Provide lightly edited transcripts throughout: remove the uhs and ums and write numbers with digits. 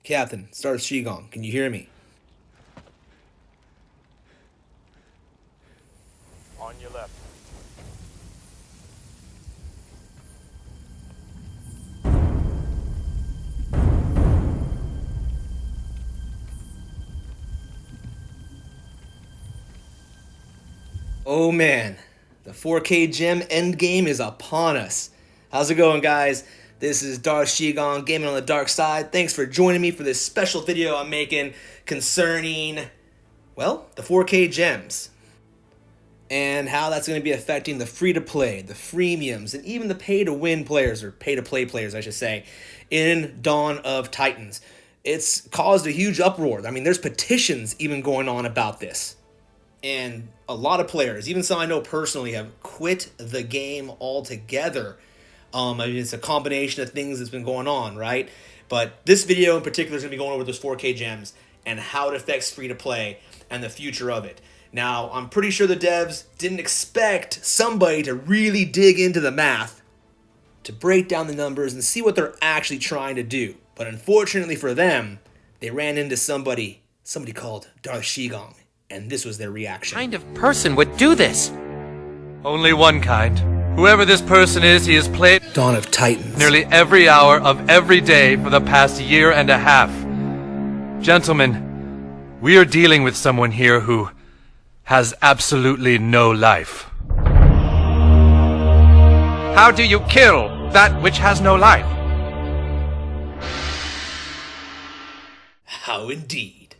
Captain, start Qigong. Can you hear me? On your left. Oh man, the 4K gem endgame is upon us. How's it going, guys? This is Darth Qigong, Gaming on the Dark Side. Thanks for joining me for this special video I'm making concerning, well, the 4K gems. And how that's going to be affecting the free-to-play, the freemiums, and even the pay-to-win players, or pay-to-play players, I should say, in Dawn of Titans. It's caused a huge uproar. I mean, there's petitions even going on about this. And a lot of players, even some I know personally, have quit the game altogether. I mean, it's a combination of things that's been going on, right? But this video in particular is going to be going over those 4K gems and how it affects free-to-play and the future of it. Now, I'm pretty sure the devs didn't expect somebody to really dig into the math, to break down the numbers and see what they're actually trying to do. But unfortunately for them, they ran into somebody called Darth Qigong, and this was their reaction. What kind of person would do this? Only one kind. Whoever this person is, he has played Dawn of Titans. nearly every hour of every day for the past year and a half. Gentlemen, we are dealing with someone here who has absolutely no life. How do you kill that which has no life? How indeed.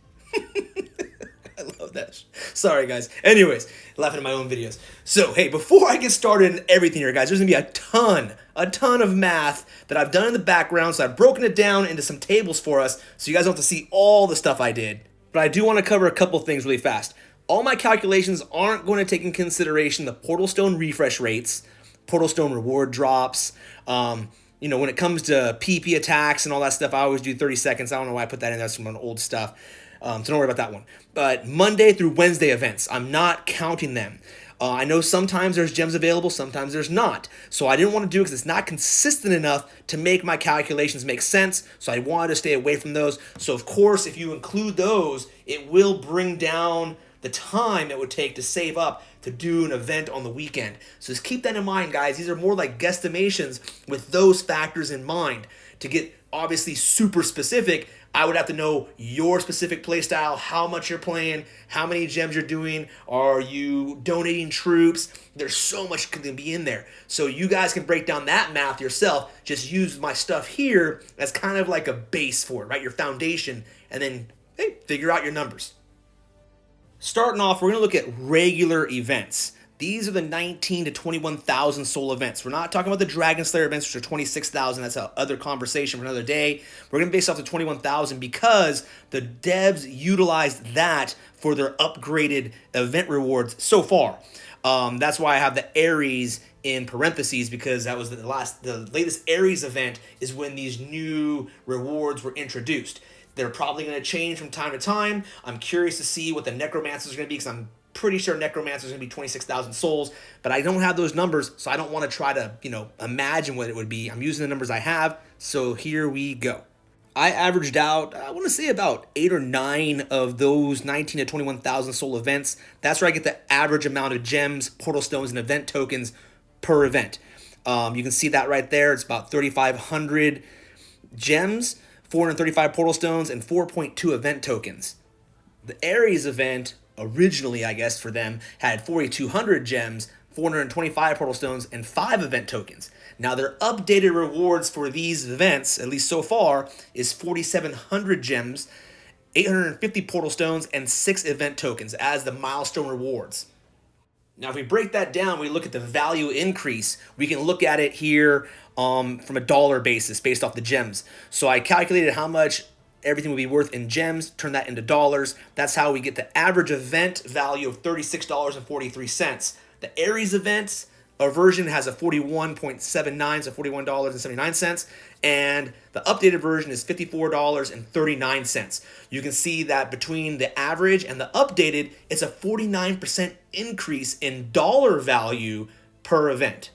I love that. Sorry, guys. Anyways, laughing at my own videos. So, hey, before I get started in everything here, guys, there's going to be a ton of math that I've done in the background. So I've broken it down into some tables for us so you guys don't have to see all the stuff I did. But I do want to cover a couple things really fast. All my calculations aren't going to take in consideration the Portal Stone refresh rates, Portal Stone reward drops. You know, when it comes to PP attacks and all that stuff, I always do 30 seconds. I don't know why I put that in. That's some old stuff. So don't worry about that one. But Monday through Wednesday events, I'm not counting them. I know sometimes there's gems available, sometimes there's not. So I didn't want to do it because it's not consistent enough to make my calculations make sense. So I wanted to stay away from those. So of course, if you include those, it will bring down the time it would take to save up to do an event on the weekend. So just keep that in mind, guys. These are more like guesstimations with those factors in mind. To get obviously super specific, I would have to know your specific playstyle, how much you're playing, how many gems you're doing, are you donating troops? There's so much can be in there. So you guys can break down that math yourself. Just use my stuff here as kind of like a base for it, right? Your foundation, and then, hey, figure out your numbers. Starting off, we're going to look at regular events. These are the 19 to 21,000 soul events. We're not talking about the Dragon Slayer events, which are 26,000. That's another conversation for another day. We're going to base off the 21,000 because the devs utilized that for their upgraded event rewards so far. That's why I have the Ares in parentheses, because that was the latest Ares event is when these new rewards were introduced. They're probably going to change from time to time. I'm curious to see what the Necromancers are going to be, because I'm pretty sure Necromancers are going to be 26,000 souls, but I don't have those numbers, so I don't want to try to, imagine what it would be. I'm using the numbers I have, so here we go. I averaged out, I want to say about 8 or 9 of those 19 to 21,000 soul events. That's where I get the average amount of gems, portal stones, and event tokens per event. You can see that right there. It's about 3,500 gems, 435 portal stones, and 4.2 event tokens. The Ares event, originally, I guess, for them, had 4,200 gems, 425 portal stones, and 5 event tokens. Now, their updated rewards for these events, at least so far, is 4,700 gems, 850 portal stones, and 6 event tokens as the milestone rewards. Now, if we break that down, we look at the value increase. We can look at it here from a dollar basis based off the gems. So I calculated how much everything would be worth in gems, turn that into dollars. That's how we get the average event value of $36.43. The Ares events, a version has a 41.79, so $41.79, and the updated version is $54.39. You can see that between the average and the updated, it's a 49% increase in dollar value per event.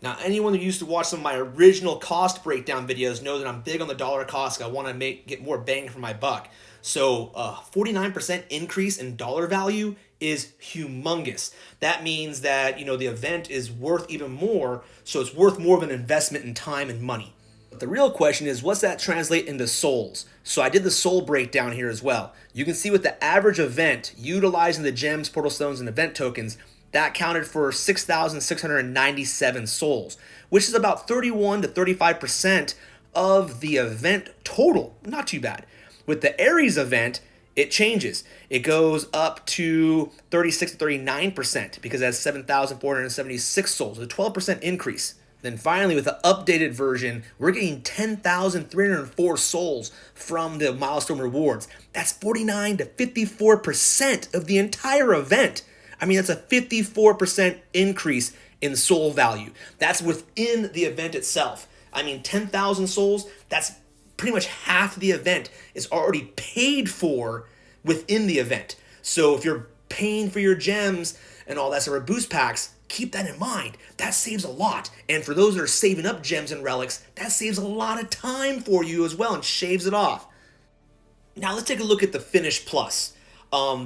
Now, anyone who used to watch some of my original cost breakdown videos know that I'm big on the dollar cost. I want to get more bang for my buck. So 49% increase in dollar value is humongous. That means that, the event is worth even more, so it's worth more of an investment in time and money. But the real question is, what's that translate into souls? So I did the soul breakdown here as well. You can see with the average event, utilizing the gems, portal stones, and event tokens, that counted for 6,697 souls, which is about 31 to 35% of the event total. Not too bad. With the Ares event, it changes. It goes up to 36 to 39% because it has 7,476 souls, a 12% increase. Then finally, with the updated version, we're getting 10,304 souls from the milestone rewards. That's 49 to 54% of the entire event. I mean, that's a 54% increase in soul value. That's within the event itself. I mean, 10,000 souls, that's pretty much half the event is already paid for within the event. So if you're paying for your gems and all that sort of boost packs, keep that in mind. That saves a lot. And for those that are saving up gems and relics, that saves a lot of time for you as well and shaves it off. Now let's take a look at the Finish Plus.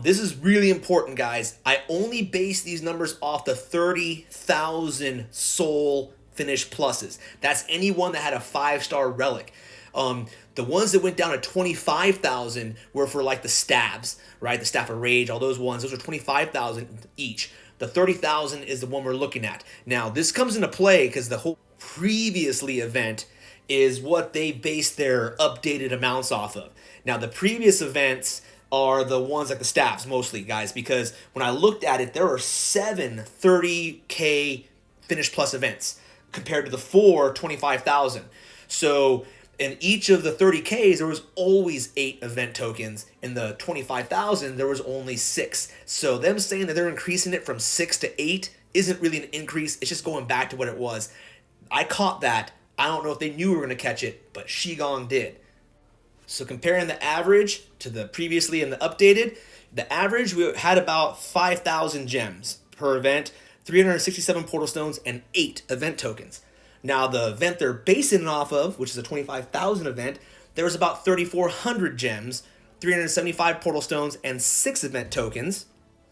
This is really important, guys. I only base these numbers off the 30,000 soul Finish Pluses. That's anyone that had a 5-star relic. The ones that went down to 25,000 were for like the stabs, right? The Staff of Rage, all those ones. Those are 25,000 each. The 30,000 is the one we're looking at. Now, this comes into play because the whole previously event is what they base their updated amounts off of. Now, the previous events are the ones like the staffs mostly, guys, because when I looked at it, there are 7 30K Finish Plus events compared to the 4 25,000. So in each of the 30Ks, there was always 8 event tokens. In the 25,000, there was only 6. So them saying that they're increasing it from 6 to 8 isn't really an increase. It's just going back to what it was. I caught that. I don't know if they knew we were going to catch it, but Shigong did. So comparing the average to the previously and the updated, the average, we had about 5,000 gems per event, 367 portal stones, and 8 event tokens. Now, the event they're basing it off of, which is a 25,000 event, there was about 3,400 gems, 375 portal stones, and 6 event tokens.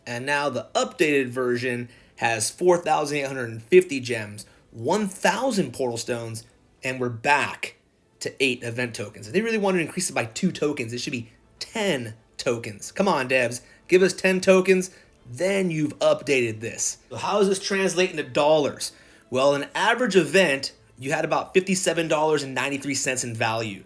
And now the updated version has 4,850 gems, 1,000 portal stones, and we're back to 8 event tokens. If they really wanted to increase it by 2 tokens, it should be 10 tokens. Come on, devs. Give us 10 tokens, then you've updated this. So how does this translate into dollars? Well, an average event, you had about $57.93 in value.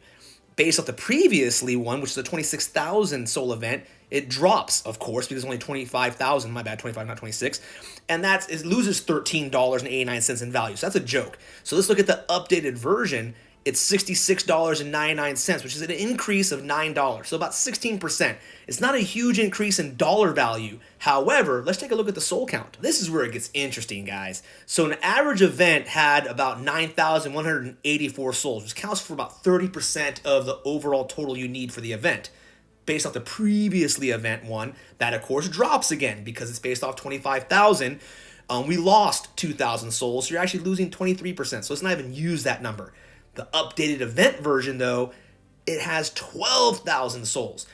Based off the previously one, which is a 26,000 soul event, it drops, of course, because it's only 25,000, my bad, 25, not 26. And it loses $13.89 in value. So that's a joke. So let's look at the updated version. It's $66.99, which is an increase of $9, so about 16%. It's not a huge increase in dollar value. However, let's take a look at the soul count. This is where it gets interesting, guys. So an average event had about 9,184 souls, which counts for about 30% of the overall total you need for the event. Based off the previously event one, that of course drops again because it's based off 25,000. We lost 2,000 souls, so you're actually losing 23%, so let's not even use that number. The updated event version, though, it has 12,000 souls.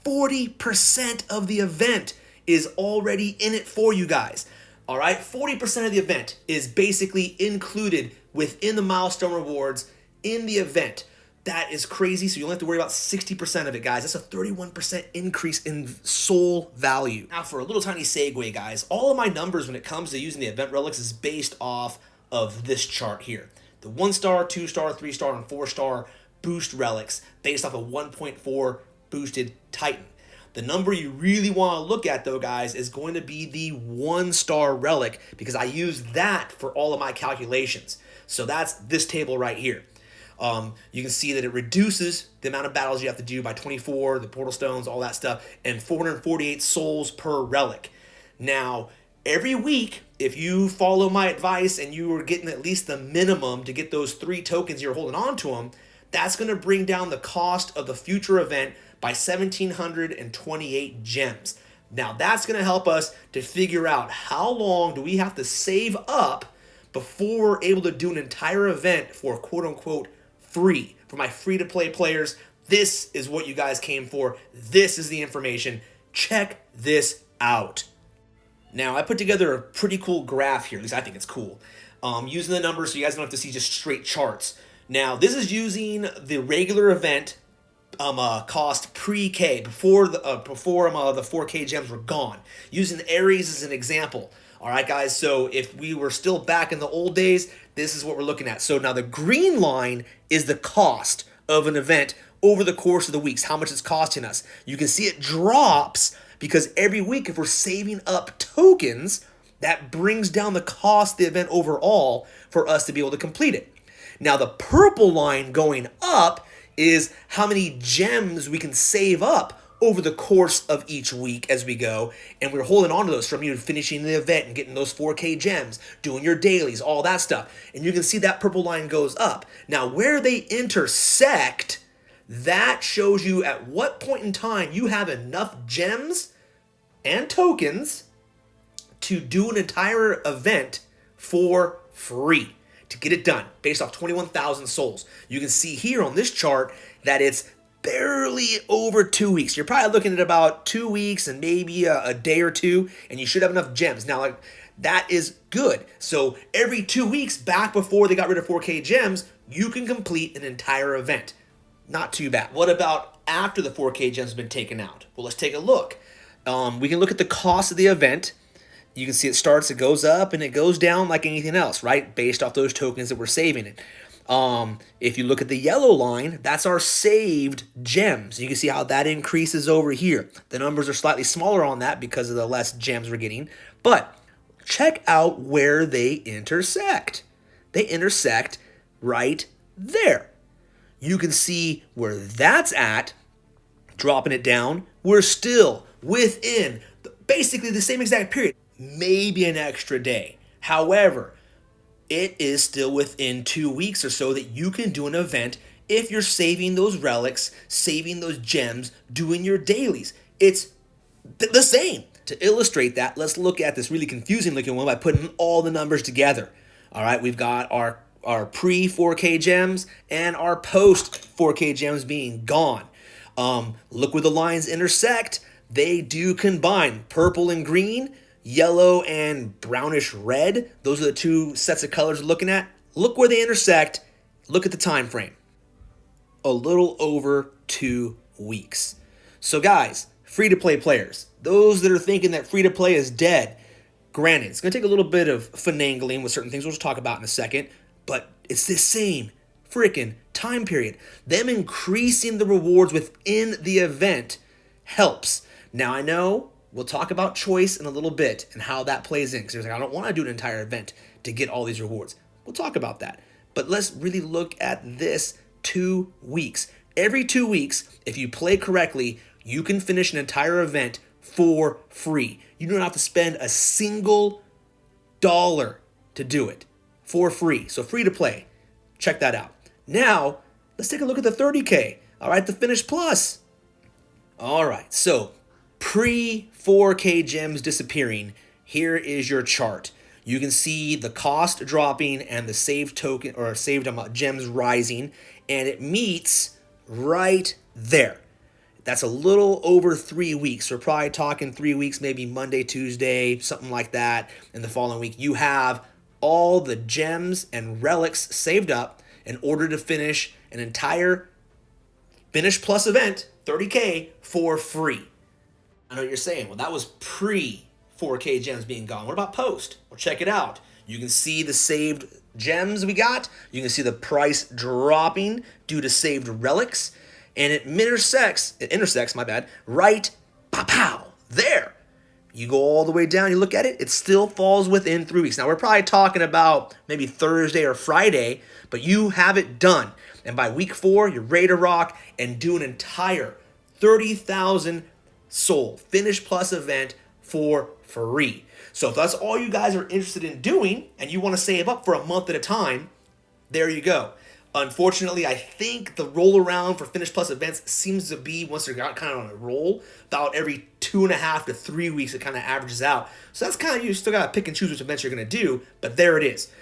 40% of the event is already in it for you guys. All right, 40% of the event is basically included within the milestone rewards in the event. That is crazy, so you only have to worry about 60% of it, guys. That's a 31% increase in soul value. Now, for a little tiny segue, guys, all of my numbers when it comes to using the event relics is based off of this chart here. The 1-star, 2-star, 3-star, and 4-star boost relics based off a 1.4 boosted Titan. The number you really want to look at, though, guys, is going to be the 1-star relic because I use that for all of my calculations. So that's this table right here. You can see that it reduces the amount of battles you have to do by 24, the portal stones, all that stuff, and 448 souls per relic. Now, every week, if you follow my advice and you are getting at least the minimum to get those 3 tokens, you're holding on to them, that's going to bring down the cost of the future event by 1,728 gems. Now, that's going to help us to figure out how long do we have to save up before we're able to do an entire event for quote unquote free. For my free to play players, this is what you guys came for. This is the information. Check this out. Now, I put together a pretty cool graph here. At least I think it's cool. Using the numbers so you guys don't have to see just straight charts. Now, this is using the regular event cost pre-K, before the 4K gems were gone. Using Ares as an example. All right, guys, so if we were still back in the old days, this is what we're looking at. So now the green line is the cost of an event over the course of the weeks, how much it's costing us. You can see it drops because every week, if we're saving up tokens, that brings down the cost of the event overall for us to be able to complete it. Now, the purple line going up is how many gems we can save up over the course of each week as we go, and we're holding on to those from you finishing the event and getting those 4K gems, doing your dailies, all that stuff. And you can see that purple line goes up. Now, where they intersect, that shows you at what point in time you have enough gems and tokens to do an entire event for free, to get it done, based off 21,000 souls. You can see here on this chart that it's barely over 2 weeks. You're probably looking at about 2 weeks and maybe a day or two, and you should have enough gems. Now, like, that is good. So every 2 weeks, back before they got rid of 4K gems, you can complete an entire event. Not too bad. What about after the 4K gems have been taken out? Well, let's take a look. We can look at the cost of the event. You can see it starts, it goes up, and it goes down like anything else, right? Based off those tokens that we're saving it. If you look at the yellow line, that's our saved gems. You can see how that increases over here. The numbers are slightly smaller on that because of the less gems we're getting. But check out where they intersect. They intersect right there. You can see where that's at, dropping it down. We're still within basically the same exact period, maybe an extra day. However, it is still within 2 weeks or so that you can do an event if you're saving those relics, saving those gems, doing your dailies. It's the same. To illustrate that, let's look at this really confusing looking one by putting all the numbers together. All right, we've got our pre-4K gems and our post-4K gems being gone. Look where the lines intersect. They do combine. Purple and green, yellow and brownish red. Those are the two sets of colors we're looking at. Look where they intersect. Look at the time frame. A little over 2 weeks. So guys, free-to-play players, those that are thinking that free-to-play is dead, granted, it's going to take a little bit of finagling with certain things we'll talk about in a second, but it's the same freaking time period. Them increasing the rewards within the event helps. Now, I know we'll talk about choice in a little bit and how that plays in, because like, I don't want to do an entire event to get all these rewards. We'll talk about that. But let's really look at this 2 weeks. Every 2 weeks, if you play correctly, you can finish an entire event for free. You don't have to spend a single dollar to do it. For free. So free to play. Check that out. Now, let's take a look at the 30K. All right, the Finish Plus. All right, so pre-4K gems disappearing, here is your chart. You can see the cost dropping and the saved token or saved gems rising, and it meets right there. That's a little over 3 weeks. We're probably talking 3 weeks, maybe Monday, Tuesday, something like that. And the following week, you have all the gems and relics saved up in order to finish an entire Finish Plus event, 30K, for free. I know what you're saying, well, that was pre-4K gems being gone. What about post? Well, check it out. You can see the saved gems we got. You can see the price dropping due to saved relics. And it intersects, right, pow, there. You go all the way down, you look at it, it still falls within 3 weeks. Now, we're probably talking about maybe Thursday or Friday, but you have it done. And by week 4, you're ready to rock and do an entire 30,000 soul Finish Plus event for free. So if that's all you guys are interested in doing and you want to save up for a month at a time, there you go. Unfortunately, I think the roll around for Finish Plus events seems to be, once they're kind of on a roll, about every 2.5 to 3 weeks it kind of averages out. So that's kind of, you still got to pick and choose which events you're going to do, but there it is.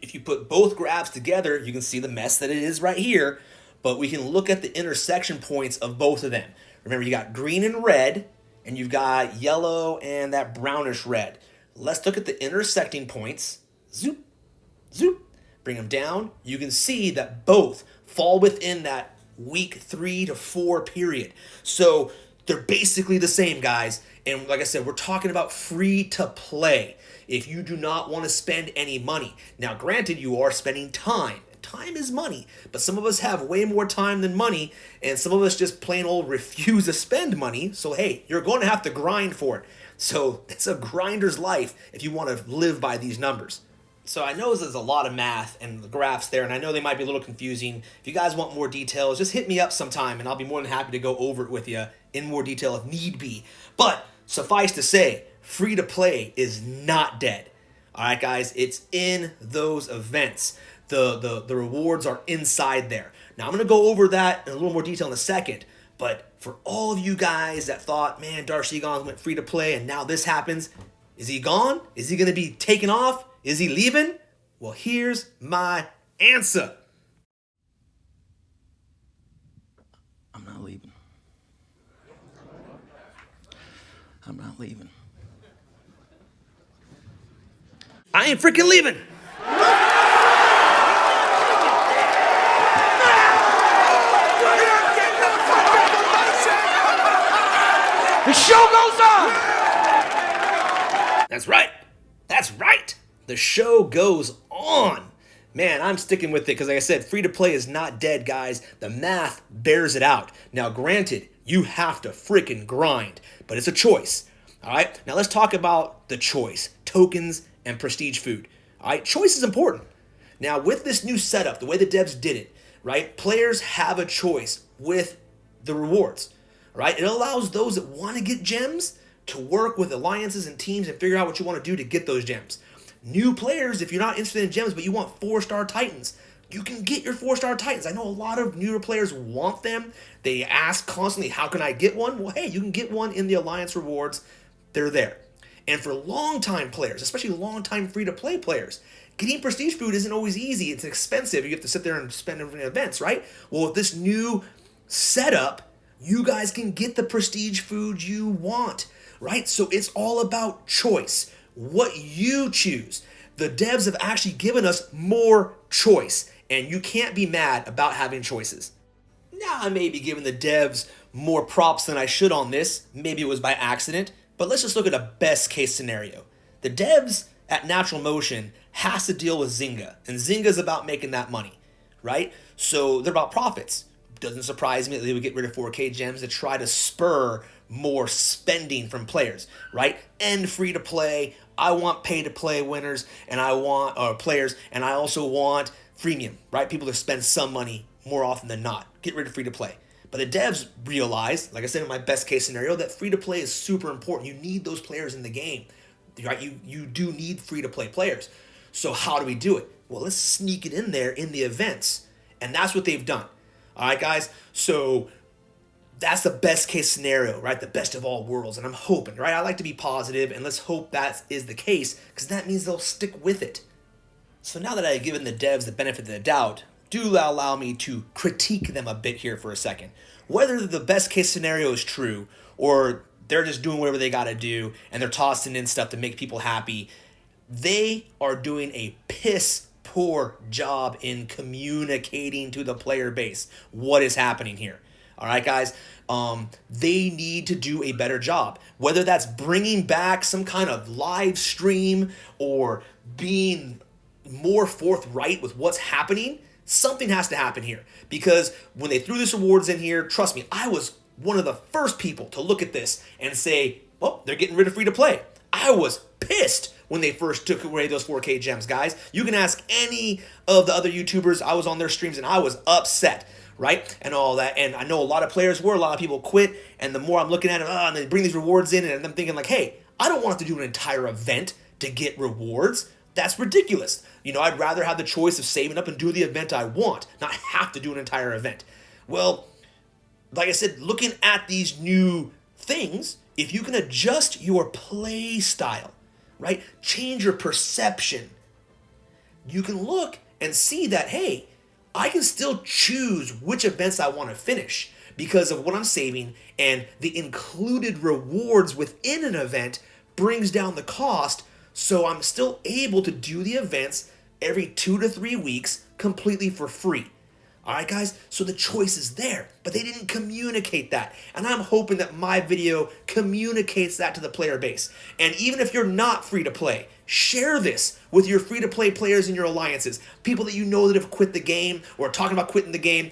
If you put both graphs together, you can see the mess that it is right here, but we can look at the intersection points of both of them. Remember, you got green and red, and you've got yellow and that brownish red. Let's look at the intersecting points. Zoop, zoop, bring them down. You can see that both fall within that week 3 to 4 period. So they're basically the same, guys. And like I said, we're talking about free to play. If you do not want to spend any money. Now, granted, you are spending time. Time is money, but some of us have way more time than money, and some of us just plain old refuse to spend money. So hey, you're going to have to grind for it. So it's a grinder's life if you want to live by these numbers. So I know there's a lot of math and the graphs there, and I know they might be a little confusing. If you guys want more details, just hit me up sometime, and I'll be more than happy to go over it with you in more detail if need be. But suffice to say, free to play is not dead. All right, guys, it's in those events. The rewards are inside there. Now, I'm going to go over that in a little more detail in a second, but for all of you guys that thought, man, Darcy Gons went free to play and now this happens, is he gone? Is he going to be taken off? Is he leaving? Well, here's my answer. I'm not leaving. I'm not leaving. I ain't freaking leaving. The show goes on! That's right. That's right. The show goes on. Man, I'm sticking with it because, like I said, free to play is not dead, guys. The math bears it out. Now, granted, you have to freaking grind, but it's a choice. All right? Now, let's talk about the choice, tokens and prestige food. All right? Choice is important. Now, with this new setup, the way the devs did it, right, players have a choice with the rewards. Right? It allows those that want to get gems to work with alliances and teams and figure out what you want to do to get those gems. New players, if you're not interested in gems but you want 4-star Titans, you can get your 4-star Titans. I know a lot of newer players want them. They ask constantly, how can I get one? Well, hey, you can get one in the alliance rewards. They're there. And for long-time players, especially long-time free-to-play players, getting prestige food isn't always easy. It's expensive. You have to sit there and spend it in events, right? Well, with this new setup, you guys can get the prestige food you want, right? So it's all about choice, what you choose. The devs have actually given us more choice, and you can't be mad about having choices. Now, I may be giving the devs more props than I should on this. Maybe it was by accident, but let's just look at a best case scenario. The devs at Natural Motion has to deal with Zynga, and Zynga is about making that money, right? So they're about profits. Doesn't surprise me that they would get rid of 4K gems to try to spur more spending from players, right? And free to play. I want pay to play winners, and I want players, and I also want freemium, right? People to spend some money more often than not. Get rid of free to play. But the devs realize, like I said in my best case scenario, that free to play is super important. You need those players in the game, right? You do need free to play players. So how do we do it? Well, let's sneak it in there in the events, and that's what they've done. All right, guys, so that's the best case scenario, right? The best of all worlds, and I'm hoping, right? I like to be positive, and let's hope that is the case, because that means they'll stick with it. So now that I've given the devs the benefit of the doubt, do allow me to critique them a bit here for a second. Whether the best case scenario is true, or they're just doing whatever they got to do, and they're tossing in stuff to make people happy, they are doing a piss poor job in communicating to the player base what is happening here. All right, guys, they need to do a better job, whether that's bringing back some kind of live stream or being more forthright with what's happening. Something has to happen here, because when they threw this awards in here, trust me, I was one of the first people to look at this and say, well, they're getting rid of free to play. I was pissed when they first took away those 4K gems, guys. You can ask any of the other YouTubers. I was on their streams and I was upset, right? And all that. And I know a lot of players were, a lot of people quit. And the more I'm looking at it, and they bring these rewards in, and I'm thinking like, hey, I don't want to do an entire event to get rewards. That's ridiculous. You know, I'd rather have the choice of saving up and do the event I want, not have to do an entire event. Well, like I said, looking at these new things, if you can adjust your play style, right? Change your perception. you can look and see that, hey, I can still choose which events I want to finish because of what I'm saving, and the included rewards within an event brings down the cost, so I'm still able to do the events every 2 to 3 weeks completely for free. Alright guys, so the choice is there, but they didn't communicate that. And I'm hoping that my video communicates that to the player base. And even if you're not free to play, share this with your free to play players in your alliances. People that you know that have quit the game or are talking about quitting the game.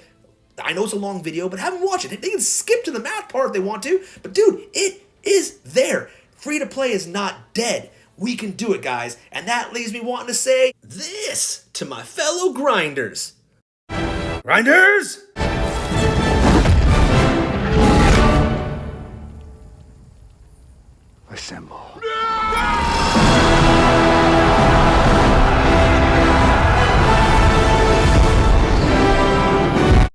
I know it's a long video, but have them watch it. They can skip to the math part if they want to. But dude, it is there. Free to play is not dead. We can do it, guys. And that leaves me wanting to say this to my fellow grinders. Grinders! Assemble.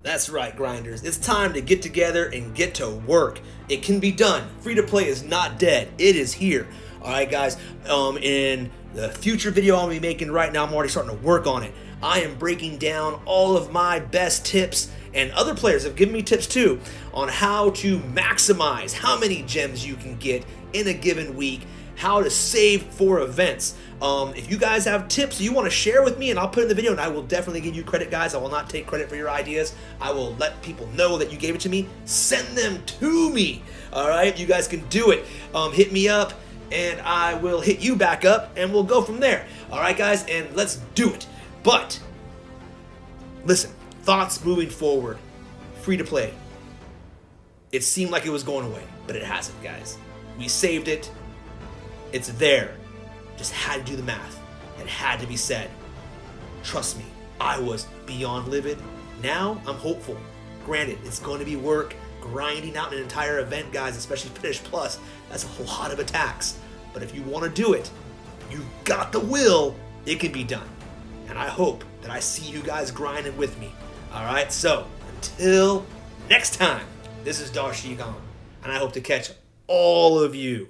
That's right, grinders. It's time to get together and get to work. It can be done. Free to play is not dead. It is here. Alright guys, in the future video I'll be making right now, I'm already starting to work on it. I am breaking down all of my best tips, and other players have given me tips too, on how to maximize how many gems you can get in a given week, how to save for events. If you guys have tips you want to share with me, and I'll put it in the video, and I will definitely give you credit, guys. I will not take credit for your ideas. I will let people know that you gave it to me. Send them to me. Alright, you guys can do it. Hit me up, and I will hit you back up, and we'll go from there. Alright guys, and let's do it. But, listen, thoughts moving forward. Free to play. It seemed like it was going away, but it hasn't, guys. We saved it. It's there. Just had to do the math. It had to be said. Trust me, I was beyond livid. Now, I'm hopeful. Granted, it's going to be work. Grinding out an entire event, guys, especially Finish Plus, that's a lot of attacks. But if you want to do it, you've got the will, it can be done. And I hope that I see you guys grinding with me. Alright, so until next time, this is Darshigan, and I hope to catch all of you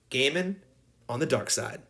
gaming on the dark side.